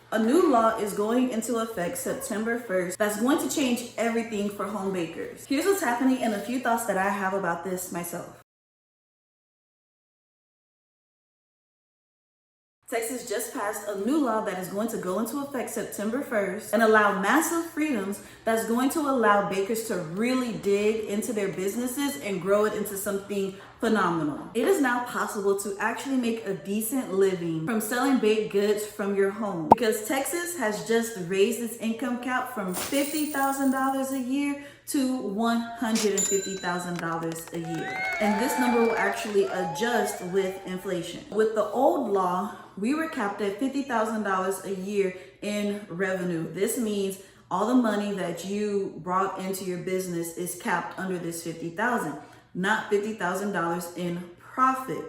A new law is going into effect September 1st that's going to change everything for home bakers. Here's what's happening and a few thoughts that I have about this myself. Texas just passed a new law that is going to go into effect September 1st and allow massive freedoms that's going to allow bakers to really dig into their businesses and grow it into something phenomenal. It is now possible to actually make a decent living from selling baked goods from your home because Texas has just raised its income cap from $50,000 a year to $150,000 a year. And this number will actually adjust with inflation. With the old law, we were capped at $50,000 a year in revenue. This means all the money that you brought into your business is capped under this $50,000, not $50,000 in profit.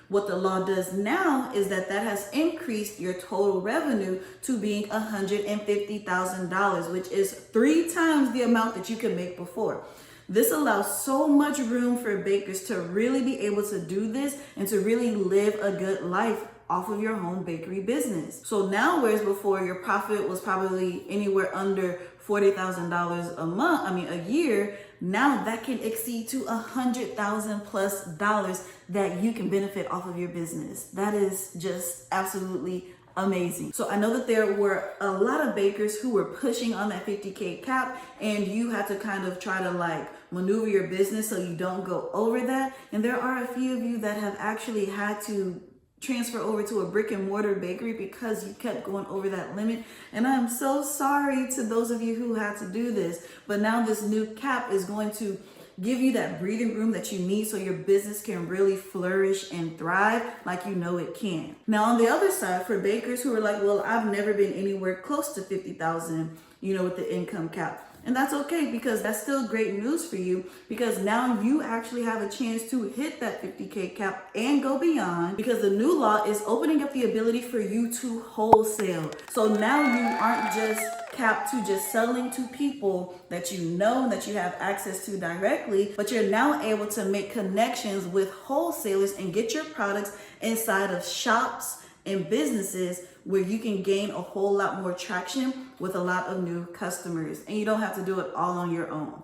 What the law does now is that has increased your total revenue to being $150,000, which is 3 times the amount that you could make before. This allows so much room for bakers to really be able to do this and to really live a good life off of your home bakery business. So now, whereas before your profit was probably anywhere under $40,000 a year, now that can exceed to $100,000+ that you can benefit off of your business. That is just absolutely amazing. So I know that there were a lot of bakers who were pushing on that 50K cap, and you had to kind of try to maneuver your business so you don't go over that. And there are a few of you that have actually had to transfer over to a brick and mortar bakery because you kept going over that limit. And I'm so sorry to those of you who had to do this, but now this new cap is going to give you that breathing room that you need so your business can really flourish and thrive like you know it can. Now on the other side, for bakers who are like, well, I've never been anywhere close to 50,000, with the income cap. And that's okay, because that's still great news for you, because now you actually have a chance to hit that 50K cap and go beyond, because the new law is opening up the ability for you to wholesale. So now you aren't just capped to just selling to people that you know and that you have access to directly, but you're now able to make connections with wholesalers and get your products inside of shops and businesses where you can gain a whole lot more traction with a lot of new customers, and you don't have to do it all on your own.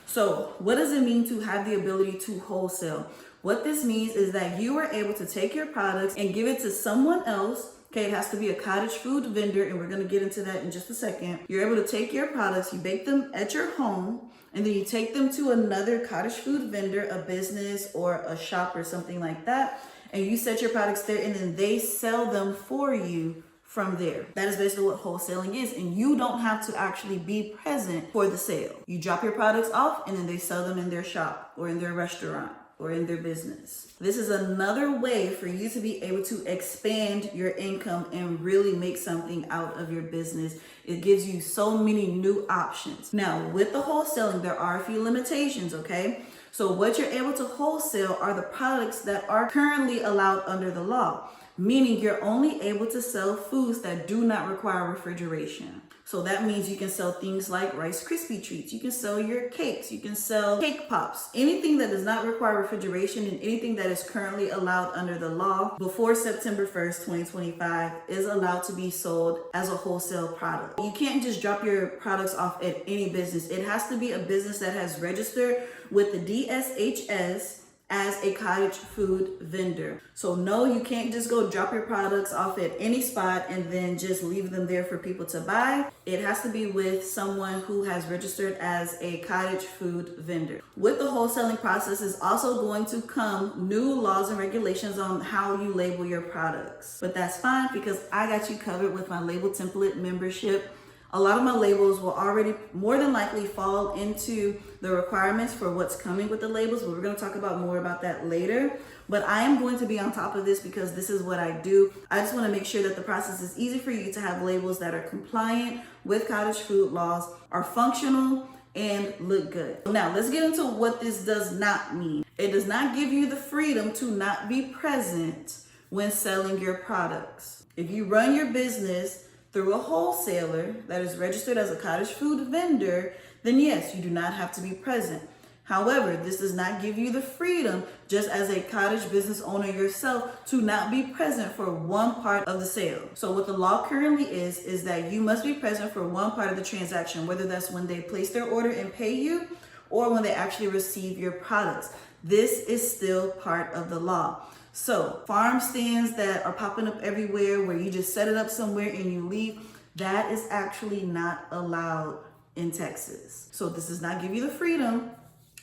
So what does it mean to have the ability to wholesale? What this means is that you are able to take your products and give it to someone else. Okay, it has to be a cottage food vendor, and we're going to get into that in just a second. You're able to take your products, you bake them at your home, and then you take them to another cottage food vendor, a business or a shop or something like that, and you set your products there, and then they sell them for you from there. That is basically what wholesaling is, and you don't have to actually be present for the sale. You drop your products off, and then they sell them in their shop or in their restaurant or in their business. This is another way for you to be able to expand your income and really make something out of your business. It gives you so many new options. Now, with the wholesaling, there are a few limitations, okay? So what you're able to wholesale are the products that are currently allowed under the law, meaning you're only able to sell foods that do not require refrigeration. So that means you can sell things like Rice Krispie treats, you can sell your cakes, you can sell cake pops, anything that does not require refrigeration and anything that is currently allowed under the law before September 1st, 2025 is allowed to be sold as a wholesale product. You can't just drop your products off at any business. It has to be a business that has registered with the DSHS as a cottage food vendor. So no, you can't just go drop your products off at any spot and then just leave them there for people to buy. It has to be with someone who has registered as a cottage food vendor. With the wholesaling process is also going to come new laws and regulations on how you label your products. But that's fine, because I got you covered with my label template membership. A lot of my labels will already more than likely fall into the requirements for what's coming with the labels, but we're going to talk about more about that later. But I am going to be on top of this because this is what I do. I just want to make sure that the process is easy for you to have labels that are compliant with cottage food laws, are functional, and look good. Now let's get into what this does not mean. It does not give you the freedom to not be present when selling your products. If you run your business through a wholesaler that is registered as a cottage food vendor, then yes, you do not have to be present. However, this does not give you the freedom, just as a cottage business owner yourself, to not be present for one part of the sale. So what the law currently is that you must be present for one part of the transaction, whether that's when they place their order and pay you or when they actually receive your products. This is still part of the law. So farm stands that are popping up everywhere where you just set it up somewhere and you leave, that is actually not allowed in Texas. So this does not give you the freedom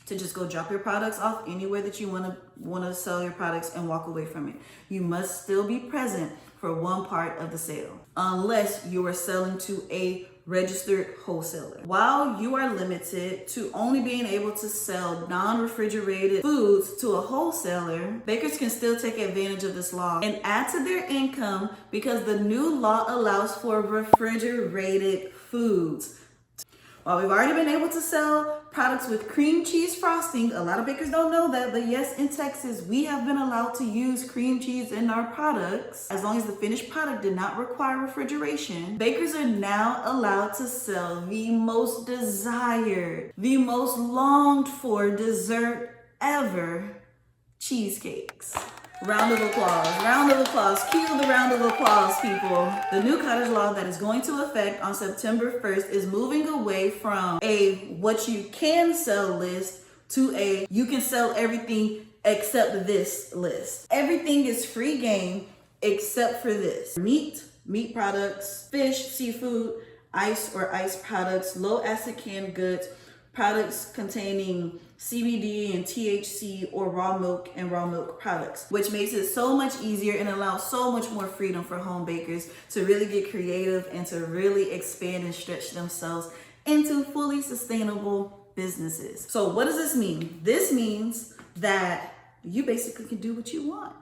to just go drop your products off anywhere that you want to sell your products and walk away from it. You must still be present for one part of the sale, unless you are selling to a registered wholesaler. While you are limited to only being able to sell non-refrigerated foods to a wholesaler, bakers can still take advantage of this law and add to their income because the new law allows for refrigerated foods. While we've already been able to sell products with cream cheese frosting, a lot of bakers don't know that, but yes, in Texas, we have been allowed to use cream cheese in our products as long as the finished product did not require refrigeration. Bakers are now allowed to sell the most desired, the most longed for dessert ever, cheesecakes. Round of applause, round of applause. Cue the round of applause, people. The new cottage law that is going to affect on September 1st is moving away from a what you can sell list to a you can sell everything except this list. Everything is free game except for this. Meat products, fish, seafood, ice or ice products, low acid canned goods, products containing CBD and THC, or raw milk and raw milk products, which makes it so much easier and allows so much more freedom for home bakers to really get creative and to really expand and stretch themselves into fully sustainable businesses. So what does this mean? This means that you basically can do what you want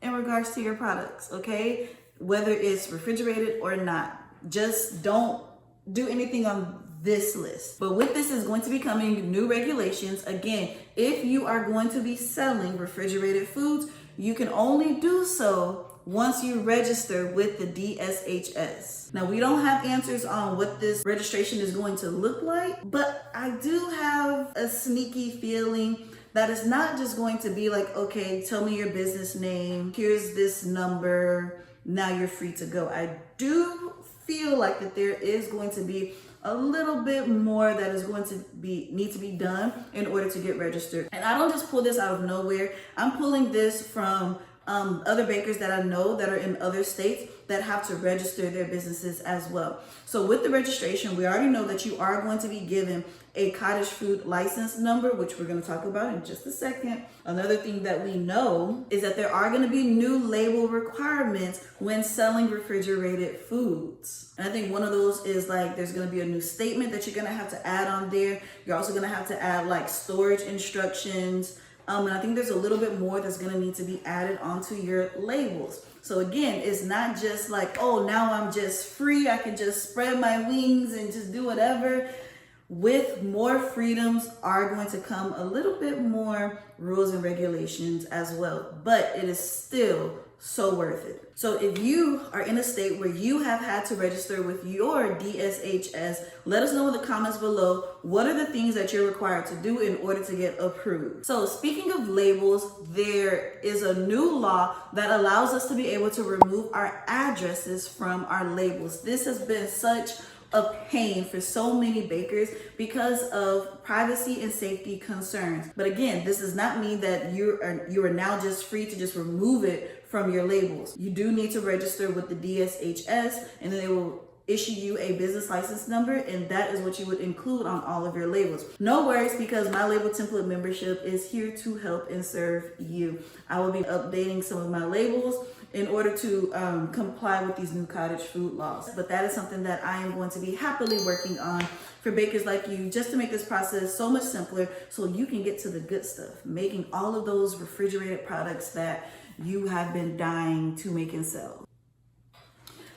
in regards to your products, okay? Whether it's refrigerated or not, just don't do anything on this list. But with this is going to be coming new regulations. Again, if you are going to be selling refrigerated foods, you can only do so once you register with the DSHS. Now, we don't have answers on what this registration is going to look like, but I do have a sneaky feeling that it's not just going to be like, okay, tell me your business name, here's this number, now you're free to go. I do feel like that there is going to be a little bit more that is going to need to be done in order to get registered. And I don't just pull this out of nowhere. I'm pulling this from other bakers that I know that are in other states that have to register their businesses as well. So with the registration, we already know that you are going to be given a cottage food license number, which we're going to talk about in just a second. Another thing that we know is that there are going to be new label requirements when selling refrigerated foods. And I think one of those is like, there's going to be a new statement that you're going to have to add on there. You're also going to have to add like storage instructions. And I think there's a little bit more that's going to need to be added onto your labels. So again, it's not just like, oh, now I'm just free. I can just spread my wings and just do whatever. With more freedoms are going to come a little bit more rules and regulations as well, but it is still so worth it. So if you are in a state where you have had to register with your DSHS, let us know in the comments below, what are the things that you're required to do in order to get approved? So speaking of labels, there is a new law that allows us to be able to remove our addresses from our labels. This has been such a pain for so many bakers because of privacy and safety concerns. But again, this does not mean that you are now just free to just remove it from your labels. You do need to register with the DSHS, and then they will issue you a business license number, and that is what you would include on all of your labels. No worries, because my label template membership is here to help and serve you. I will be updating some of my labels in order to comply with these new cottage food laws. But that is something that I am going to be happily working on for bakers like you, just to make this process so much simpler so you can get to the good stuff, making all of those refrigerated products that you have been dying to make and sell.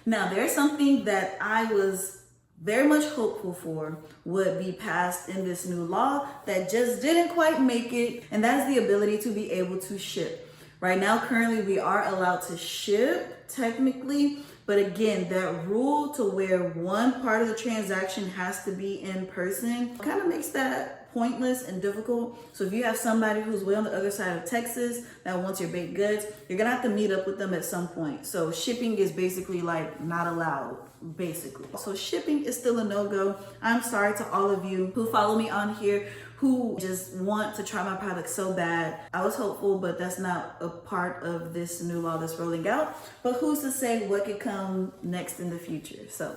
Now, there's something that I was very much hopeful for would be passed in this new law that just didn't quite make it, and that is the ability to be able to ship. Right now, currently, we are allowed to ship technically, But again, that rule to where one part of the transaction has to be in person kind of makes that pointless and difficult. So if you have somebody who's way on the other side of Texas that wants your baked goods, you're gonna have to meet up with them at some point. So shipping is basically like not allowed, basically. So shipping is still a no-go. I'm sorry to all of you who follow me on here who just want to try my product so bad. I was hopeful, but that's not a part of this new law that's rolling out. But who's to say what could come next in the future? So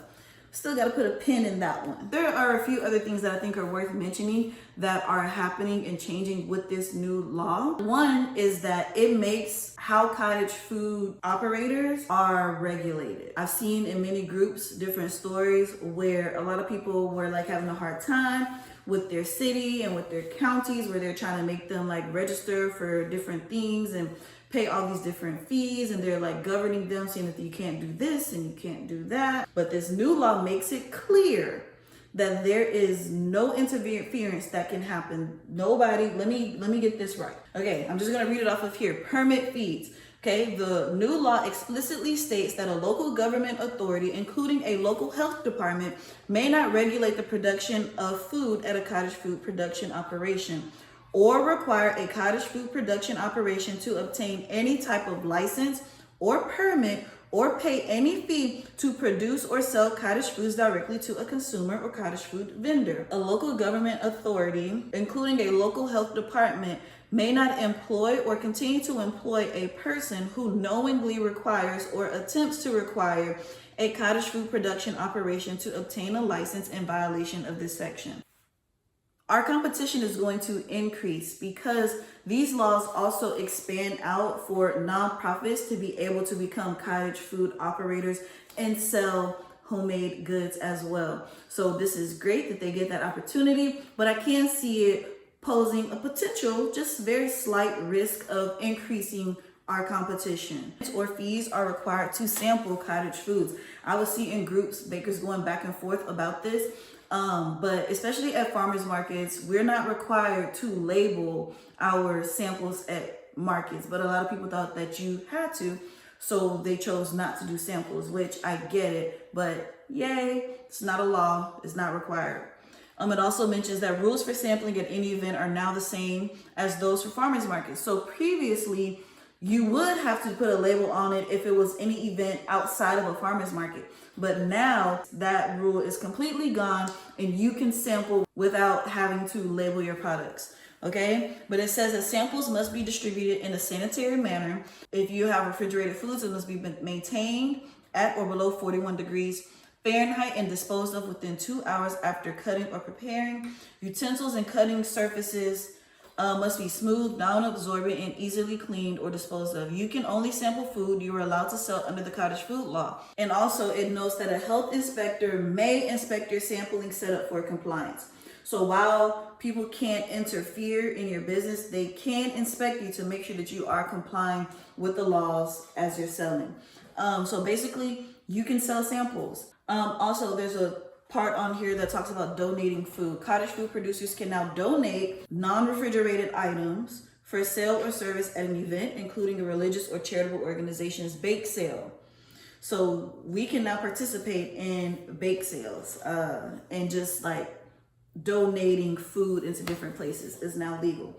still got to put a pin in that one. There are a few other things that I think are worth mentioning that are happening and changing with this new law. One is that it makes how cottage food operators are regulated. I've seen in many groups different stories where a lot of people were like having a hard time with their city and with their counties, where they're trying to make them like register for different things and pay all these different fees, and they're like governing them, saying that you can't do this and you can't do that. But this new law makes it clear that there is no interference that can happen. Nobody, let me get this right. Okay, I'm just gonna read it off of here. Permit fees. Okay, the new law explicitly states that a local government authority, including a local health department, may not regulate the production of food at a cottage food production operation, or require a cottage food production operation to obtain any type of license or permit or pay any fee to produce or sell cottage foods directly to a consumer or cottage food vendor. A local government authority, including a local health department, may not employ or continue to employ a person who knowingly requires or attempts to require a cottage food production operation to obtain a license in violation of this section. Our competition is going to increase because these laws also expand out for nonprofits to be able to become cottage food operators and sell homemade goods as well. So this is great that they get that opportunity, but I can see it posing a potential, just very slight risk of increasing our competition. Or fees are required to sample cottage foods. I will see in groups bakers going back and forth about this. But especially at farmers markets, we're not required to label our samples at markets, but a lot of people thought that you had to, so they chose not to do samples, which I get it, but yay, it's not a law, it's not required. It also mentions that rules for sampling at any event are now the same as those for farmers markets. So previously, you would have to put a label on it if it was any event outside of a farmer's market. But now that rule is completely gone and you can sample without having to label your products. Okay, but it says that samples must be distributed in a sanitary manner. If you have refrigerated foods, it must be maintained at or below 41 degrees Fahrenheit and disposed of within 2 hours after cutting or preparing. Utensils and cutting surfaces must be smooth, non-absorbent, and easily cleaned or disposed of. You can only sample food you are allowed to sell under the Cottage Food Law. And also it notes that a health inspector may inspect your sampling setup for compliance. So while people can't interfere in your business, they can inspect you to make sure that you are complying with the laws as you're selling. So basically, you can sell samples. Also, there's a part on here that talks about donating food. Cottage food producers can now donate non-refrigerated items for sale or service at an event, including a religious or charitable organization's bake sale. So we can now participate in bake sales, and just like donating food into different places is now legal.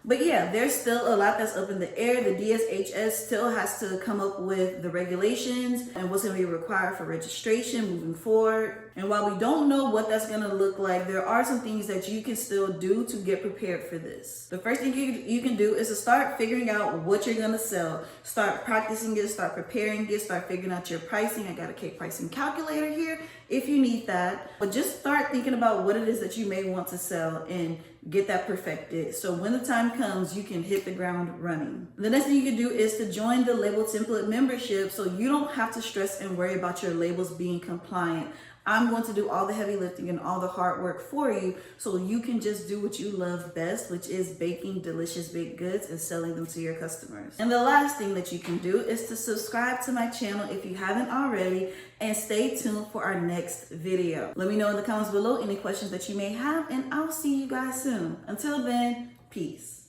But yeah, there's still a lot that's up in the air. The DSHS still has to come up with the regulations and what's going to be required for registration moving forward. And while we don't know what that's going to look like, there are some things that you can still do to get prepared for this. The first thing you can do is to start figuring out what you're going to sell. Start practicing it, start preparing it, start figuring out your pricing. I got a cake pricing calculator here if you need that. But just start thinking about what it is that you may want to sell and get that perfected. So when the time comes, you can hit the ground running. The next thing you can do is to join the label template membership so you don't have to stress and worry about your labels being compliant. I'm going to do all the heavy lifting and all the hard work for you so you can just do what you love best, which is baking delicious baked goods and selling them to your customers. And the last thing that you can do is to subscribe to my channel if you haven't already, and stay tuned for our next video. Let me know in the comments below any questions that you may have, and I'll see you guys soon. Until then, peace.